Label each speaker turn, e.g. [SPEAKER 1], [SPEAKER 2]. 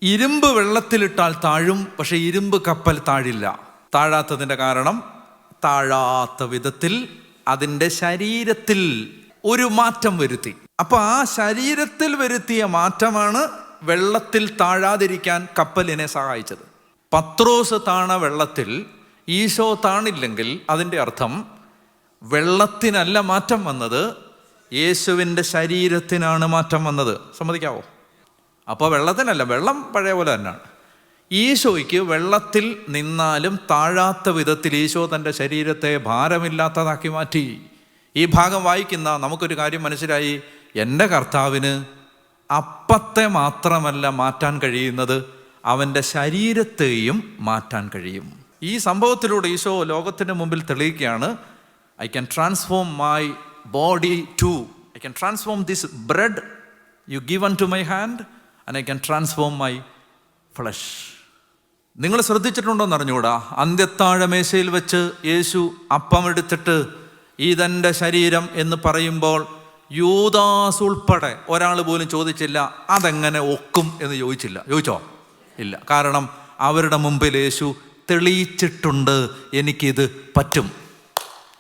[SPEAKER 1] ഇരുമ്പ് വെള്ളത്തിലിട്ടാൽ താഴും, പക്ഷെ ഇരുമ്പ് കപ്പൽ താഴില്ല. താഴാത്തതിൻ്റെ കാരണം താഴാത്ത വിധത്തിൽ അതിൻ്റെ ശരീരത്തിൽ ഒരു മാറ്റം വരുത്തി. അപ്പൊ ആ ശരീരത്തിൽ വരുത്തിയ മാറ്റമാണ് വെള്ളത്തിൽ താഴാതിരിക്കാൻ കപ്പലിനെ സഹായിച്ചത്. പത്രോസ് താണ വെള്ളത്തിൽ ഈശോ താണില്ലെങ്കിൽ അതിൻ്റെ അർത്ഥം വെള്ളത്തിനല്ല മാറ്റം വന്നത്, യേശുവിൻ്റെ ശരീരത്തിനാണ് മാറ്റം വന്നത്. സമ്മതിക്കാവോ? അപ്പോൾ വെള്ളത്തിനല്ല, വെള്ളം പഴയ പോലെ തന്നെയാണ്. ഈശോയ്ക്ക് വെള്ളത്തിൽ നിന്നാലും താഴാത്ത വിധത്തിൽ ഈശോ തൻ്റെ ശരീരത്തെ ഭാരമില്ലാത്തതാക്കി മാറ്റി. ഈ ഭാഗം വായിക്കുന്ന നമുക്കൊരു കാര്യം മനസ്സിലായി. എൻ്റെ കർത്താവിന് അപ്പത്തെ മാത്രമല്ല മാറ്റാൻ കഴിയുന്നത്, അവൻ്റെ ശരീരത്തെയും മാറ്റാൻ കഴിയും. ഈ സംഭവത്തിലൂടെ ഈശോ ലോകത്തിന് മുമ്പിൽ തെളിയിക്കുകയാണ്, I can transform my body too, I can transform this bread you given to my hand and I can transform my flesh. നിങ്ങൾ ശ്രദ്ധിച്ചിട്ടുണ്ടോയെന്ന് അറിഞ്ഞുകൂടാ, അന്ത്യത്താഴമേശയിൽ വെച്ച് യേശു അപ്പം എടുത്തിട്ട് ഇതെൻ്റെ ശരീരം എന്ന് പറയുമ്പോൾ യൂദാസ് ഉൾപ്പെടെ ഒരാൾ പോലും ചോദിച്ചില്ല അതെങ്ങനെ ഒക്കും എന്ന് ചോദിച്ചില്ല. ചോദിച്ചോ? ഇല്ല. കാരണം അവരുടെ മുമ്പിൽ യേശു തെളിയിച്ചിട്ടുണ്ട്, എനിക്കിത് പറ്റും.